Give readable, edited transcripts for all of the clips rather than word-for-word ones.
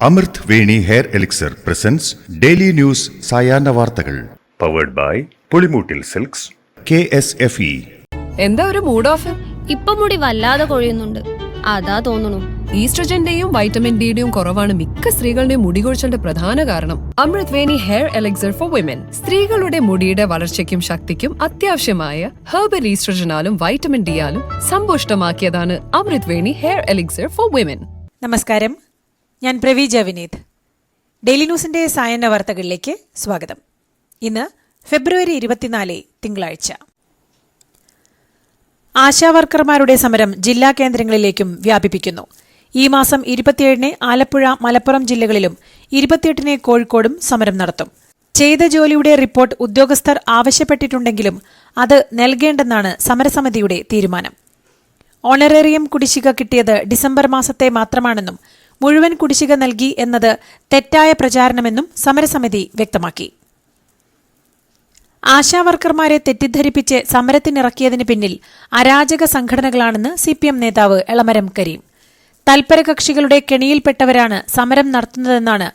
അമൃത് Veni hair elixir presents daily news സായാഹ്ന വാർത്തകൾ powered by Pulimoottil silks KSFE. എന്താ ഒരു മൂഡ് ഓഫ്? ഇപ്പൊ മുടി വല്ലാതെ കൊഴിയുന്നുണ്ട്, അതാ തോന്നുന്നു. ഈസ്ട്രജന്റെയും വൈറ്റമിൻ ഡിയുടെയും കുറവാണ് മിക്ക സ്ത്രീകളുടെയും മുടി കൊഴിച്ചിലിന്റെ പ്രധാന കാരണം. അമൃത് Veni hair elixir for women സ്ത്രീകളുടെ മുടിയുടെ വളർച്ചയ്ക്കും ശക്തിക്കും അത്യാവശ്യമായ herbal ഈസ്ട്രജനാലും vitamin ഡിയാലും സമ്പുഷ്ടമാക്കിയതാണ് Amrit Veni hair elixir for women. നമസ്കാരം, ഞാൻ പ്രവീജ വിനീത്. ഡെയിലി ന്യൂസിന്റെ സായാഹ്ന വാർത്തകളിലേക്ക് സ്വാഗതം. ഇന്ന് ഫെബ്രുവരി 24 തിങ്കളാഴ്ച. ആശാവർക്കർമാരുടെ സമരം ജില്ലാ കേന്ദ്രങ്ങളിലേക്കും വ്യാപിപ്പിക്കുന്നു. ഈ മാസം 27-ന് ആലപ്പുഴ, മലപ്പുറം ജില്ലകളിലും 28-ന് കോഴിക്കോടും സമരം നടത്തും. ചെയ്ത ജോലിയുടെ റിപ്പോർട്ട് ഉദ്യോഗസ്ഥർ ആവശ്യപ്പെട്ടിട്ടുണ്ടെങ്കിലും അത് നൽകേണ്ടെന്നാണ് സമരസമിതിയുടെ തീരുമാനം. ഓണറേറിയം കുടിശ്ശിക കിട്ടിയത് ഡിസംബർ മാസത്തെ മാത്രമാണെന്നും മുഴുവൻ കുടിശ്ശിക നൽകി എന്നത് തെറ്റായ പ്രചാരണമെന്നും സമരസമിതി വ്യക്തമാക്കി. ആശാവർക്കർമാരെ തെറ്റിദ്ധരിപ്പിച്ച് സമരത്തിനിറക്കിയതിന് പിന്നിൽ അരാജക സംഘടനകളാണെന്ന് CPM നേതാവ് എളമരം കരീം. തൽപരകക്ഷികളുടെ കെണിയിൽപ്പെട്ടവരാണ് സമരം നടത്തുന്നതെന്നാണ്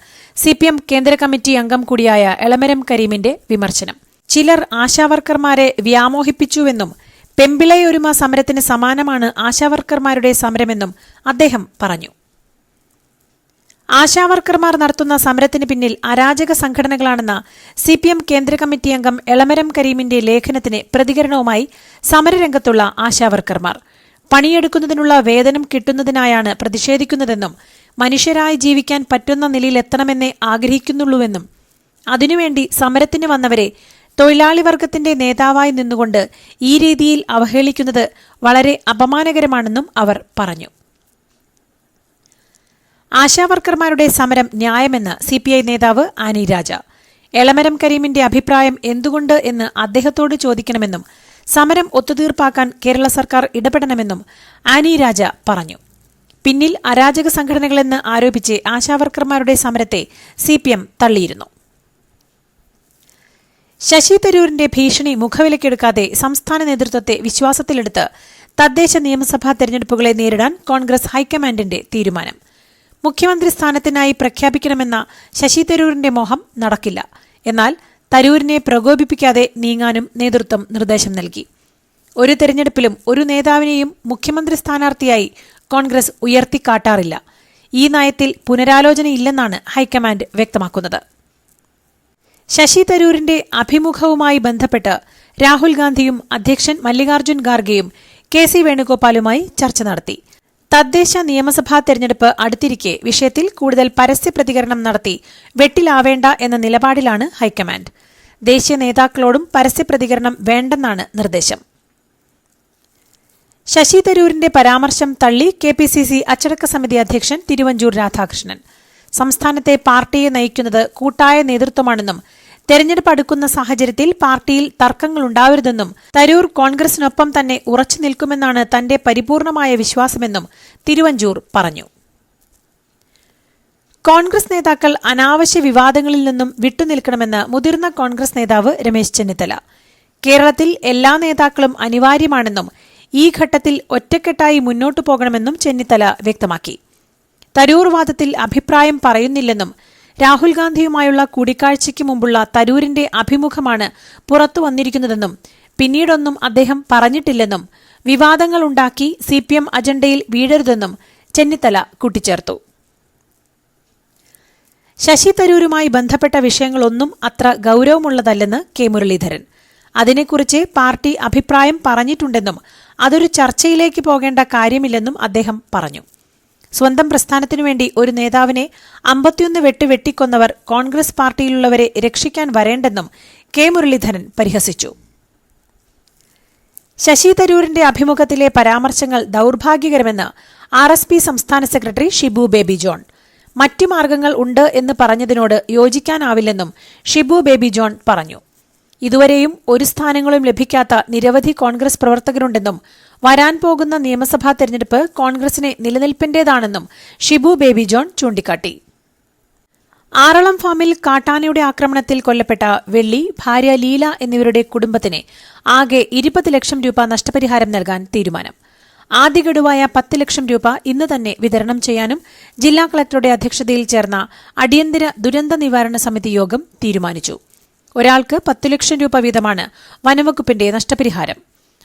CPM കേന്ദ്ര കമ്മിറ്റി അംഗം കൂടിയായ എളമരം കരീമിന്റെ വിമർശനം. ചിലർ ആശാവർക്കർമാരെ വ്യാമോഹിപ്പിച്ചുവെന്നും പെമ്പിളയൊരുമ സമരത്തിന് സമാനമാണ് ആശാവർക്കർമാരുടെ സമരമെന്നും അദ്ദേഹം പറഞ്ഞു. ആശാവർക്കർമാർ നടത്തുന്ന സമരത്തിന് പിന്നിൽ അരാജക സംഘടനകളാണെന്ന CPM കേന്ദ്ര കമ്മിറ്റി അംഗം എളമരം കരീമിന്റെ ലേഖനത്തിന് പ്രതികരണവുമായി സമരരംഗത്തുള്ള ആശാവർക്കർമാർ പണിയെടുക്കുന്നതിനുള്ള വേതനം കിട്ടുന്നതിനായാണ് പ്രതിഷേധിക്കുന്നതെന്നും മനുഷ്യരായി ജീവിക്കാൻ പറ്റുന്ന നിലയിലെത്തണമെന്നേ ആഗ്രഹിക്കുന്നുള്ളൂവെന്നും അതിനുവേണ്ടി സമരത്തിന് വന്നവരെ തൊഴിലാളി വർഗത്തിന്റെ നേതാവായി നിന്നുകൊണ്ട് ഈ രീതിയിൽ അവഹേളിക്കുന്നത് വളരെ അപമാനകരമാണെന്നും അവർ പറഞ്ഞു. ആശാവർക്കർമാരുടെ സമരം ന്യായമെന്ന് CPI നേതാവ് ആനി രാജ. എളമരം കരീമിന്റെ അഭിപ്രായം എന്തുകൊണ്ട് എന്ന് അദ്ദേഹത്തോട് ചോദിക്കണമെന്നും സമരം ഒത്തുതീർപ്പാക്കാൻ കേരള സർക്കാർ ഇടപെടണമെന്നും ആനി രാജ പറഞ്ഞു. പിന്നിൽ അരാജക സംഘടനകളെന്ന് ആരോപിച്ച് ആശാവർക്കർമാരുടെ സമരത്തെ CPM തള്ളിയിരുന്നു. ശശി തരൂരിന്റെ ഭീഷണി മുഖവിലക്കെടുക്കാതെ സംസ്ഥാന നേതൃത്വത്തെ വിശ്വാസത്തിലെടുത്ത് തദ്ദേശ നിയമസഭാ തെരഞ്ഞെടുപ്പുകളെ നേരിടാൻ കോൺഗ്രസ് ഹൈക്കമാൻഡിന്റെ തീരുമാനം. മുഖ്യമന്ത്രി സ്ഥാനത്തിനായി പ്രഖ്യാപിക്കണമെന്ന ശശി തരൂരിന്റെ മോഹം നടക്കില്ല. എന്നാൽ തരൂരിനെ പ്രകോപിപ്പിക്കാതെ നീങ്ങാനും നേതൃത്വം നിർദ്ദേശം നൽകി. ഒരു തെരഞ്ഞെടുപ്പിലും ഒരു നേതാവിനെയും മുഖ്യമന്ത്രി സ്ഥാനാർത്ഥിയായി കോൺഗ്രസ് ഉയർത്തിക്കാട്ടാറില്ല. ഈ നയത്തിൽ പുനരാലോചനയില്ലെന്നാണ് ഹൈക്കമാൻഡ് വ്യക്തമാക്കുന്നത്. ശശി തരൂരിന്റെ അഭിമുഖവുമായി ബന്ധപ്പെട്ട് രാഹുൽ ഗാന്ധിയും അധ്യക്ഷൻ മല്ലികാർജ്ജുൻ ഖാർഗെയും KC വേണുഗോപാലുമായി ചർച്ച നടത്തി. തദ്ദേശ നിയമസഭാ തെരഞ്ഞെടുപ്പ് അടുത്തിരിക്കെ വിഷയത്തിൽ കൂടുതൽ പരസ്യ പ്രതികരണം നടത്തി വെട്ടിലാവേണ്ട എന്ന നിലപാടിലാണ് ഹൈക്കമാൻഡ്. ദേശീയ നേതാക്കളോടും പരസ്യ പ്രതികരണം വേണ്ടെന്നാണ് നിർദ്ദേശം. ശശി തരൂരിന്റെ പരാമർശം തള്ളി KPCC അച്ചടക്ക സമിതി അധ്യക്ഷൻ തിരുവഞ്ചൂർ രാധാകൃഷ്ണൻ. സംസ്ഥാനത്തെ പാർട്ടിയെ നയിക്കുന്നത് കൂട്ടായ നേതൃത്വമാണെന്നും തെരഞ്ഞെടുപ്പ് അടുക്കുന്ന സാഹചര്യത്തിൽ പാർട്ടിയിൽ തർക്കങ്ങളുണ്ടാവരുതെന്നും തരൂർ കോൺഗ്രസിനൊപ്പം തന്നെ ഉറച്ചു നിൽക്കുമെന്നാണ് തന്റെ പരിപൂർണമായ വിശ്വാസമെന്നും തിരുവഞ്ചൂർ പറഞ്ഞു. കോൺഗ്രസ് നേതാക്കൾ അനാവശ്യ വിവാദങ്ങളിൽ നിന്നും വിട്ടുനിൽക്കണമെന്ന് മുതിർന്ന കോൺഗ്രസ് നേതാവ് രമേശ് ചെന്നിത്തല. കേരളത്തിൽ എല്ലാ നേതാക്കളും അനിവാര്യമാണെന്നും ഈ ഘട്ടത്തിൽ ഒറ്റക്കെട്ടായി മുന്നോട്ടു പോകണമെന്നും ചെന്നിത്തല വ്യക്തമാക്കി. തരൂർ വാദത്തിൽ അഭിപ്രായം പറയുന്നില്ലെന്നും രാഹുൽ ഗാന്ധിയുമായുള്ള കൂടിക്കാഴ്ചയ്ക്ക് മുമ്പുള്ള തരൂരിന്റെ അഭിമുഖമാണ് പുറത്തു വന്നിരിക്കുന്നതെന്നും പിന്നീടൊന്നും അദ്ദേഹം പറഞ്ഞിട്ടില്ലെന്നും വിവാദങ്ങളുണ്ടാക്കി CPM അജണ്ടയിൽ വീഴരുതെന്നും ചെന്നിത്തല കൂട്ടിച്ചേർത്തു. ശശി തരൂരുമായി ബന്ധപ്പെട്ട വിഷയങ്ങളൊന്നും അത്ര ഗൌരവമുള്ളതല്ലെന്ന് K മുരളീധരൻ. അതിനെക്കുറിച്ച് പാർട്ടി അഭിപ്രായം പറഞ്ഞിട്ടുണ്ടെന്നും അതൊരു ചർച്ചയിലേക്ക് പോകേണ്ട കാര്യമില്ലെന്നും അദ്ദേഹം പറഞ്ഞു. സ്വന്തം പ്രസ്ഥാനത്തിനുവേണ്ടി ഒരു നേതാവിനെ 51 വെട്ട് വെട്ടിക്കൊന്നവർ കോൺഗ്രസ് പാർട്ടിയിലുള്ളവരെ രക്ഷിക്കാൻ വരേണ്ടെന്നും K മുരളീധരൻ പരിഹസിച്ചു. ശശി തരൂരിന്റെ അഭിമുഖത്തിലെ പരാമർശങ്ങൾ ദൌർഭാഗ്യകരമെന്ന് RSP സംസ്ഥാന സെക്രട്ടറി ഷിബു ബേബി ജോൺ. മറ്റു മാർഗങ്ങൾ ഉണ്ട് എന്ന് പറഞ്ഞതിനോട് യോജിക്കാനാവില്ലെന്നും ഷിബു ബേബി ജോൺ പറഞ്ഞു. ഇതുവരെയും ഒരു സ്ഥാനങ്ങളും ലഭിക്കാത്ത നിരവധി കോൺഗ്രസ് പ്രവർത്തകരുണ്ടെന്നും വരാൻ പോകുന്ന നിയമസഭാ തെരഞ്ഞെടുപ്പ് കോൺഗ്രസിനെ നിലനിൽപ്പിന്റേതാണെന്നും ഷിബു ബേബി ജോൺ ചൂണ്ടിക്കാട്ടി. ആറളം ഫാമിൽ കാട്ടാനയുടെ ആക്രമണത്തിൽ കൊല്ലപ്പെട്ട വെള്ളി, ഭാര്യ ലീല എന്നിവരുടെ കുടുംബത്തിന് ആകെ 20 ലക്ഷം രൂപ നഷ്ടപരിഹാരം നൽകാൻ തീരുമാനം. ആദ്യ ഗഡുവായ 10 ലക്ഷം രൂപ ഇന്ന് തന്നെ വിതരണം ചെയ്യാനും ജില്ലാ കളക്ടറുടെ അധ്യക്ഷതയിൽ ചേർന്ന അടിയന്തര ദുരന്ത നിവാരണ സമിതി യോഗം തീരുമാനിച്ചു. ഒരാൾക്ക് 10 ലക്ഷം രൂപ വീതമാണ് വനംവകുപ്പിന്റെ നഷ്ടപരിഹാരം.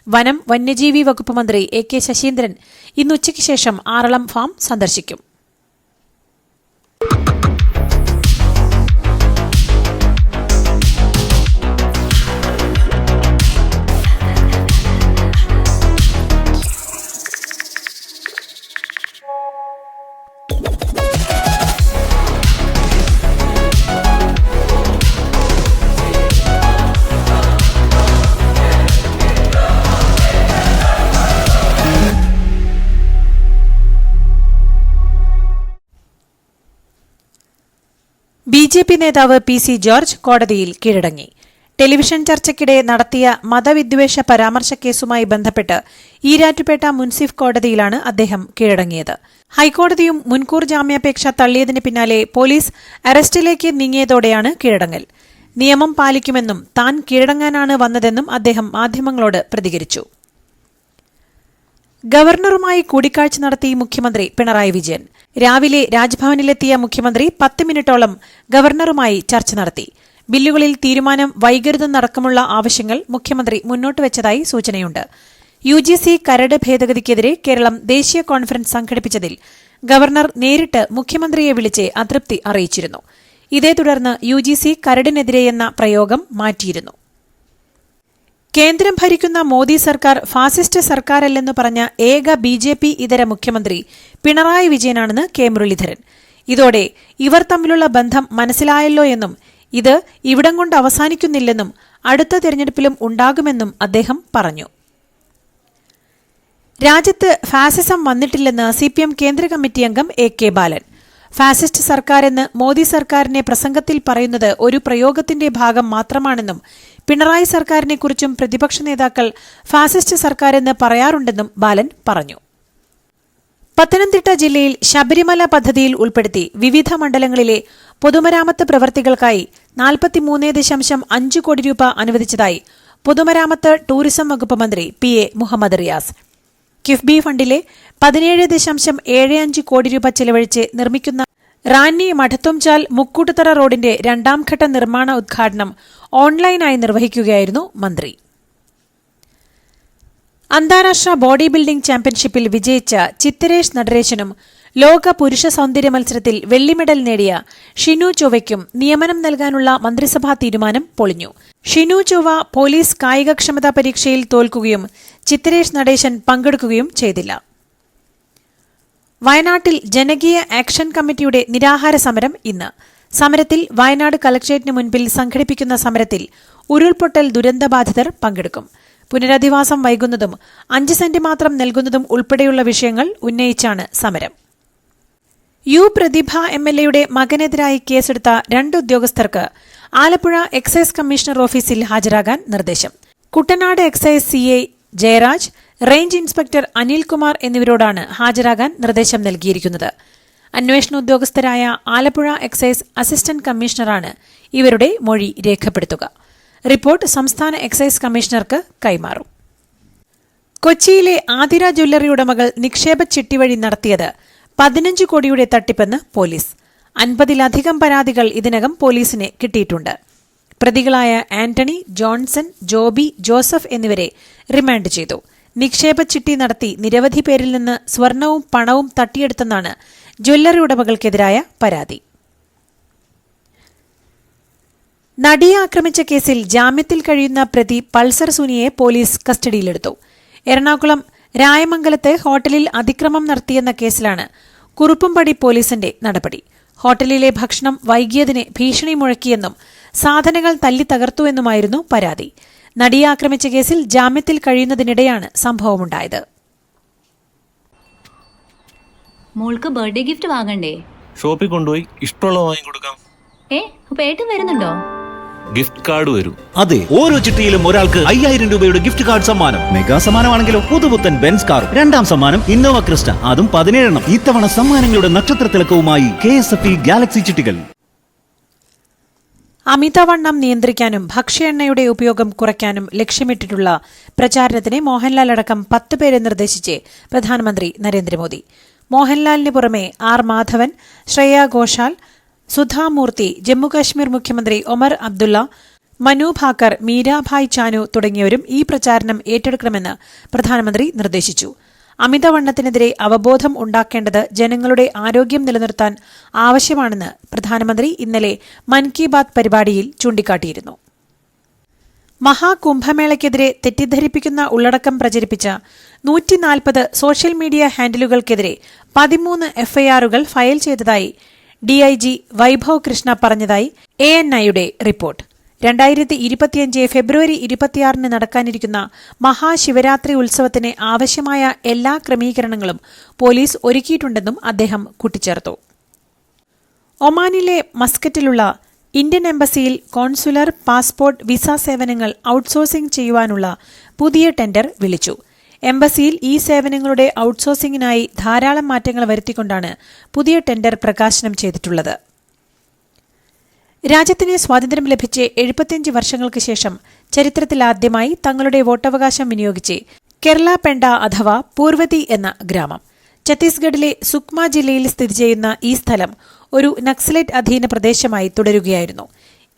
വനം വന്യജീവി വകുപ്പ് മന്ത്രി AK ശശീന്ദ്രൻ ഇന്ന് ഉച്ചയ്ക്ക് ശേഷം ആറളം ഫാം സന്ദർശിക്കും. BJP നേതാവ് PC ജോർജ് കോടതിയിൽ കീഴടങ്ങി. ടെലിവിഷൻ ചർച്ചയ്ക്കിടെ നടത്തിയ മതവിദ്വേഷ പരാമർശ കേസുമായി ബന്ധപ്പെട്ട് ഈരാറ്റുപേട്ട മുൻസിഫ് കോടതിയിലാണ് അദ്ദേഹം കീഴടങ്ങിയത്. ഹൈക്കോടതിയും മുൻകൂർ ജാമ്യാപേക്ഷ തള്ളിയതിന് പിന്നാലെ പോലീസ് അറസ്റ്റിലേക്ക് നീങ്ങിയതോടെയാണ് കീഴടങ്ങൽ. നിയമം പാലിക്കുമെന്നും താൻ കീഴടങ്ങാനാണ് വന്നതെന്നും അദ്ദേഹം മാധ്യമങ്ങളോട് പ്രതികരിച്ചു. ഗവർണറുമായി കൂടിക്കാഴ്ച നടത്തി മുഖ്യമന്ത്രി പിണറായി വിജയൻ. രാവിലെ രാജ്ഭവനിലെത്തിയ മുഖ്യമന്ത്രി 10 മിനിറ്റോളം ഗവർണറുമായി ചർച്ച നടത്തി. ബില്ലുകളിൽ തീരുമാനം വൈകരുതെന്നടക്കമുള്ള ആവശ്യങ്ങൾ മുഖ്യമന്ത്രി മുന്നോട്ടുവച്ചതായി സൂചനയുണ്ട്. UGC കരട് ഭേദഗതിക്കെതിരെ കേരളം ദേശീയ കോൺഫറൻസ് സംഘടിപ്പിച്ചതിൽ ഗവർണർ നേരിട്ട് മുഖ്യമന്ത്രിയെ വിളിച്ച് അതൃപ്തി അറിയിച്ചിരുന്നു. ഇതേ തുടർന്ന് UGC കരടിനെതിരെയെന്ന പ്രയോഗം മാറ്റിയിരുന്നു. കേന്ദ്രം ഭരിക്കുന്ന മോദി സർക്കാർ ഫാസിസ്റ്റ് സർക്കാരല്ലെന്ന് പറഞ്ഞ ഏക BJP ഇതര മുഖ്യമന്ത്രി പിണറായി വിജയനാണെന്ന് K മുരളീധരൻ. ഇതോടെ ഇവർ തമ്മിലുള്ള ബന്ധം മനസ്സിലായല്ലോ എന്നും ഇത് ഇവിടം കൊണ്ട് അവസാനിക്കുന്നില്ലെന്നും അടുത്ത തെരഞ്ഞെടുപ്പിലും ഉണ്ടാകുമെന്നും അദ്ദേഹം പറഞ്ഞു. രാജ്യത്ത് ഫാസിസം വന്നിട്ടില്ലെന്ന് CPM കേന്ദ്ര കമ്മിറ്റി അംഗം AK ബാലൻ. ഫാസിസ്റ്റ് സർക്കാരെന്ന് മോദി സർക്കാരിനെ പ്രസംഗത്തിൽ പറയുന്നത് ഒരു പ്രയോഗത്തിന്റെ ഭാഗം മാത്രമാണെന്നും പിണറായി സർക്കാരിനെക്കുറിച്ചും പ്രതിപക്ഷ നേതാക്കൾ ഫാസിസ്റ്റ് സർക്കാരെന്ന് പറയാറുണ്ടെന്നും ബാലൻ പറഞ്ഞു. പത്തനംതിട്ട ജില്ലയിൽ ശബരിമല പദ്ധതിയിൽ ഉൾപ്പെടുത്തി വിവിധ മണ്ഡലങ്ങളിലെ പൊതുമരാമത്ത് പ്രവൃത്തികൾക്കായി 43.5 കോടി രൂപ അനുവദിച്ചതായി പൊതുമരാമത്ത് ടൂറിസം വകുപ്പ് മന്ത്രി PA മുഹമ്മദ് റിയാസ്. കിഫ്ബി ഫണ്ടിലെ 17.75 കോടി രൂപ ചെലവഴിച്ച് നിർമ്മിക്കുന്ന റാന്നി മഠത്തുംചാൽ മുക്കൂട്ടുതറ റോഡിന്റെ 2ാം ഘട്ട നിർമ്മാണ ഉദ്ഘാടനം ഓൺലൈനായി നിർവഹിക്കുകയായിരുന്നു മന്ത്രി. അന്താരാഷ്ട്ര ബോഡി ബിൽഡിംഗ് ചാമ്പ്യൻഷിപ്പിൽ വിജയിച്ച ചിത്തരേഷ് നടരേശനും ലോക പുരുഷ സൌന്ദര്യ മത്സരത്തിൽ വെള്ളി മെഡൽ നേടിയ ഷിനു ചൊവ്വയ്ക്കും നിയമനം നൽകാനുള്ള മന്ത്രിസഭാ തീരുമാനം പൊളിഞ്ഞു. ഷിനു ചൊവ്വ പോലീസ് കായികക്ഷമതാ പരീക്ഷയിൽ തോൽക്കുകയും ചിത്തരേഷ് നടേശൻ പങ്കെടുക്കുകയും ചെയ്തില്ല. വയനാട്ടിൽ ജനകീയ ആക്ഷൻ കമ്മിറ്റിയുടെ നിരാഹാര സമരം ഇന്ന്. സമരത്തിൽ വയനാട് കലക്ട്രേറ്റിന് മുൻപിൽ സംഘടിപ്പിക്കുന്ന സമരത്തിൽ ഉരുൾപൊട്ടൽ ദുരന്തബാധിതർ പങ്കെടുക്കും. പുനരധിവാസം വൈകുന്നതും 5 സെന്റ് മാത്രം നൽകുന്നതും ഉൾപ്പെടെയുള്ള വിഷയങ്ങൾ ഉന്നയിച്ചാണ് സമരം. പ്രതിഭ MLAയുടെ മകനെതിരായി കേസെടുത്ത 2 ഉദ്യോഗസ്ഥർക്ക് ആലപ്പുഴ എക്സൈസ് കമ്മീഷണർ ഓഫീസിൽ ഹാജരാകാൻ നിർദ്ദേശം. Kuttanad excise CA Jayaraj, range inspector Anilkumar എന്നിവരോടാണ് ഹാജരാകാൻ നിർദ്ദേശം നൽകിയിരിക്കുന്നത്. അന്വേഷണ ഉദ്യോഗസ്ഥരായ ആലപ്പുഴ എക്സൈസ് അസിസ്റ്റന്റ് കമ്മീഷണറാണ് ഇവരുടെ മൊഴി രേഖപ്പെടുത്തുക. റിപ്പോർട്ട് സംസ്ഥാന എക്സൈസ് കമ്മീഷണർക്ക് കൈമാറും. കൊച്ചിയിലെ ആതിര ജ്വല്ലറി ഉടമകൾ നിക്ഷേപ ചിട്ടി വഴി നടത്തിയത് 15 കോടിയുടെ തട്ടിപ്പെന്ന് പോലീസ്. 50-ലധികം പരാതികൾ ഇതിനകം പോലീസിന് കിട്ടിയിട്ടുണ്ട്. പ്രതികളായ ആന്റണി, ജോൺസൺ, ജോബി, ജോസഫ് എന്നിവരെ റിമാൻഡ് ചെയ്തു. നിക്ഷേപ ചിട്ടി നടത്തി നിരവധി പേരിൽ നിന്ന് സ്വർണവും പണവും തട്ടിയെടുത്തെന്നാണ് ജ്വല്ലറി ഉടമകൾക്കെതിരായ പരാതി. നടിയെ ആക്രമിച്ച കേസിൽ ജാമ്യത്തിൽ കഴിയുന്ന പ്രതി പൾസർ സുനിയെ പോലീസ് കസ്റ്റഡിയിലെടുത്തു. എറണാകുളം രായമംഗലത്ത് ഹോട്ടലിൽ അതിക്രമം നടത്തിയെന്ന കേസിലാണ് കുറുപ്പുംപടി പോലീസിന്റെ നടപടി. ഹോട്ടലിലെ ഭക്ഷണം വൈകിയതിന് ഭീഷണി മുഴക്കിയെന്നും സാധനങ്ങൾ തല്ലി തകർത്തുവെന്നുമായിരുന്നു പരാതി. നടിയെ ആക്രമിച്ച കേസിൽ ജാമ്യത്തിൽ കഴിയുന്നതിനിടെയാണ് സംഭവമുണ്ടായത്. മോൾക്ക് ബർത്ത്ഡേ ഗിഫ്റ്റ് വാങ്ങണ്ടേ? ഷോപ്പിൽ കൊണ്ടുപോയി ഇഷ്ടമുള്ളത് വാങ്ങി കൊടുക്കാം. അപ്പൊ ഏട്ടൻ വരുന്നുണ്ടോ? ഗിഫ്റ്റ് കാർഡ് വരും. അതെ, ഓരോ ചിട്ടിയിലും ഒരാൾക്ക് 5000 രൂപയുടെ ഗിഫ്റ്റ് കാർഡ് സമ്മാനം. മെഗാ സമ്മാനമാണെങ്കിലോ പുതുപുത്തൻ ബെൻസ് കാർ. 2ാം സമ്മാനം ഇന്നോവ ക്രിസ്റ്റ, അതും 17 ഇത്തവണ സമ്മാനങ്ങളുടെ നക്ഷത്ര തിളക്കവുമായി KSFE ഗാലക്സി ചിട്ടികൾ. അമിതവണ്ണം നിയന്ത്രിക്കാനും ഭക്ഷ്യ എണ്ണയുടെ ഉപയോഗം കുറയ്ക്കാനും ലക്ഷ്യമിട്ടിട്ടുള്ള പ്രചാരണത്തിന് മോഹൻലാൽ അടക്കം 10 പേരെ നിർദ്ദേശിച്ച് പ്രധാനമന്ത്രി നരേന്ദ്രമോദി. മോഹൻലാലിന് പുറമെ ആർ മാധവൻ, ശ്രേയ ഘോഷാൽ, സുധാമൂർത്തി, ജമ്മുകശ്മീർ മുഖ്യമന്ത്രി ഒമർ അബ്ദുള്ള, മനു ഭാക്കർ, മീരാഭായ് ചാനു തുടങ്ങിയവരും ഈ പ്രചാരണം ഏറ്റെടുക്കണമെന്ന് പ്രധാനമന്ത്രി നിർദ്ദേശിച്ചു. അമിതവണ്ണത്തിനെതിരെ അവബോധം ഉണ്ടാക്കേണ്ടത് ജനങ്ങളുടെ ആരോഗ്യം നിലനിർത്താൻ ആവശ്യമാണെന്ന് പ്രധാനമന്ത്രി ഇന്നലെ മൻ കി ബാത് പരിപാടിയിൽ ചൂണ്ടിക്കാട്ടിയിരുന്നു. മഹാകുംഭമേളയ്ക്കെതിരെ തെറ്റിദ്ധരിപ്പിക്കുന്ന ഉള്ളടക്കം പ്രചരിപ്പിച്ച 140 സോഷ്യൽ മീഡിയ ഹാൻഡിലുകൾക്കെതിരെ 13 എഫ്ഐആറുകൾ ഫയൽ ചെയ്തതായി ഡിഐജി വൈഭവ് കൃഷ്ണ പറഞ്ഞതായി ANIയുടെ റിപ്പോർട്ട്. 2025 ഫെബ്രുവരി 26 നടക്കാനിരിക്കുന്ന മഹാശിവരാത്രി ഉത്സവത്തിന് ആവശ്യമായ എല്ലാ ക്രമീകരണങ്ങളും പോലീസ് ഒരുക്കിയിട്ടുണ്ടെന്നും അദ്ദേഹം കൂട്ടിച്ചേർത്തു. ഒമാനിലെ മസ്കറ്റിലുള്ള ഇന്ത്യൻ എംബസിയിൽ കോൺസുലർ, പാസ്പോർട്ട്, വിസ സേവനങ്ങൾ ഔട്ട്സോഴ്സിംഗ് ചെയ്യുവാനുള്ള പുതിയ ടെൻഡർ വിളിച്ചു. എംബസിയിൽ ഈ സേവനങ്ങളുടെ ഔട്ട്സോഴ്സിംഗിനായി ധാരാളം മാറ്റങ്ങൾ വരുത്തിക്കൊണ്ടാണ് പുതിയ ടെൻഡർ പ്രകാശനം ചെയ്തിട്ടുള്ളത്. രാജ്യത്തിന് സ്വാതന്ത്ര്യം ലഭിച്ച് 75 വർഷങ്ങൾക്ക് ശേഷം ചരിത്രത്തിലാദ്യമായി തങ്ങളുടെ വോട്ടവകാശം വിനിയോഗിച്ച് കേരള പെണ്ട അഥവാ പൂർവതി എന്ന ഗ്രാമം. ഛത്തീസ്ഗഡിലെ സുക്മ ജില്ലയിൽ സ്ഥിതി ചെയ്യുന്ന ഈ സ്ഥലം ഒരു നക്സലൈറ്റ് അധീന പ്രദേശമായി തുടരുകയായിരുന്നു.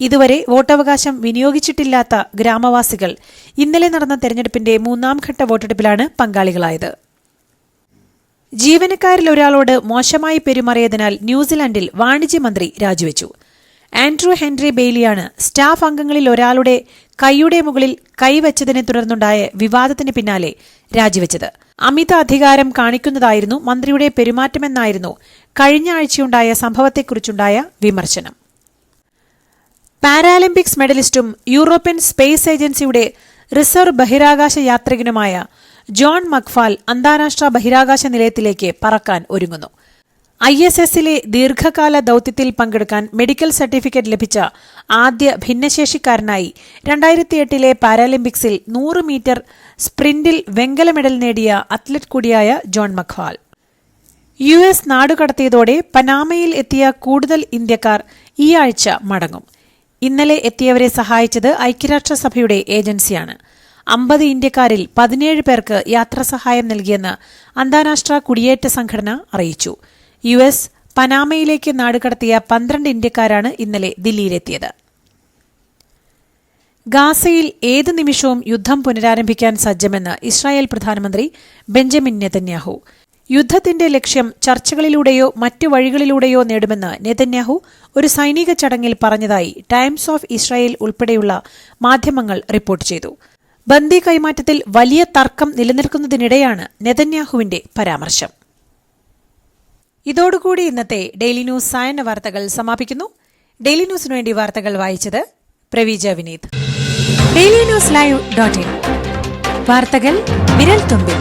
ഇതുവരെ വോട്ടവകാശം വിനിയോഗിച്ചിട്ടില്ലാത്ത ഗ്രാമവാസികൾ ഇന്നലെ നടന്ന തെരഞ്ഞെടുപ്പിന്റെ 3ാം ഘട്ട വോട്ടെടുപ്പിലാണ് പങ്കാളികളായത്. ജീവനക്കാരിൽ ഒരാളോട് മോശമായി പെരുമാറിയതിനാൽ ന്യൂസിലാൻഡിൽ വാണിജ്യമന്ത്രി രാജിവെച്ചു. ആൻഡ്രൂ ഹെൻറി ബെയ്ലിയാണ് സ്റ്റാഫ് അംഗങ്ങളിൽ ഒരാളുടെ കൈയുടെ മുകളിൽ കൈവച്ചതിനെ തുടർന്നുണ്ടായ വിവാദത്തിന് പിന്നാലെ രാജിവെച്ചത്. അമിത അധികാരം കാണിക്കുന്നതായിരുന്നു മന്ത്രിയുടെ പെരുമാറ്റമെന്നായിരുന്നു കഴിഞ്ഞ ആഴ്ചയുണ്ടായ സംഭവത്തെക്കുറിച്ചുണ്ടായ വിമർശനം. പാരാലിമ്പിക്സ് മെഡലിസ്റ്റും യൂറോപ്യൻ സ്പേസ് ഏജൻസിയുടെ റിസർവ് ബഹിരാകാശ യാത്രികനുമായ ജോൺ മക്ഫാൽ അന്താരാഷ്ട്ര ബഹിരാകാശ നിലയത്തിലേക്ക് പറക്കാൻ ഒരുങ്ങുന്നു. ISSലെ ദീർഘകാല ദൌത്യത്തിൽ പങ്കെടുക്കാൻ മെഡിക്കൽ സർട്ടിഫിക്കറ്റ് ലഭിച്ച ആദ്യ ഭിന്നശേഷിക്കാരനായി 2008 പാരാലിമ്പിക്സിൽ 100 മീറ്റർ സ്പ്രിന്റിൽ വെങ്കല മെഡൽ നേടിയ അത്ലറ്റ് കൂടിയായ ജോൺ മക്ഫാൽ US നാടുകടത്തിയതോടെ പനാമയിൽ എത്തിയ കൂടുതൽ ഇന്ത്യക്കാർ ഈ ആഴ്ച മടങ്ങും. ഇന്നലെ എത്തിയവരെ സഹായിച്ചത് ഐക്യരാഷ്ട്രസഭയുടെ ഏജൻസിയാണ്. 50 ഇന്ത്യക്കാരിൽ 17 പേർക്ക് യാത്രാസഹായം നൽകിയെന്ന് അന്താരാഷ്ട്ര കുടിയേറ്റ സംഘടന അറിയിച്ചു. US പനാമയിലേക്ക് നാടുകടത്തിയ 12 ഇന്ത്യക്കാരാണ് ഇന്നലെ ദില്ലിയിലെത്തിയത്. ഗാസയിൽ ഏത് നിമിഷവും യുദ്ധം പുനരാരംഭിക്കാൻ സജ്ജമെന്ന് ഇസ്രായേൽ പ്രധാനമന്ത്രി ബെഞ്ചമിൻ നെതന്യാഹു. യുദ്ധത്തിന്റെ ലക്ഷ്യം ചർച്ചകളിലൂടെയോ മറ്റു വഴികളിലൂടെയോ നേടുമെന്ന് നെതന്യാഹു ഒരു സൈനിക ചടങ്ങിൽ പറഞ്ഞതായി ടൈംസ് ഓഫ് ഇസ്രായേൽ ഉൾപ്പെടെയുള്ള മാധ്യമങ്ങൾ റിപ്പോർട്ട് ചെയ്തു. ബന്ദി കൈമാറ്റത്തിൽ വലിയ തർക്കം നിലനിൽക്കുന്നതിനിടെയാണ് നെതന്യാഹുവിന്റെ പരാമർശം. ഇതോടുകൂടി ഇന്നത്തെ ഡെയിലി ന്യൂസ് സായന്ന വാർത്തകൾ സമാപിക്കുന്നു. ഡെയിലി ന്യൂസിനു വേണ്ടി വാർത്തകൾ വായിച്ചത് പ്രവീജ വിനീത്. DailyNewsLive.in വാർത്തകൾ വിരൽ തുമ്പിൽ.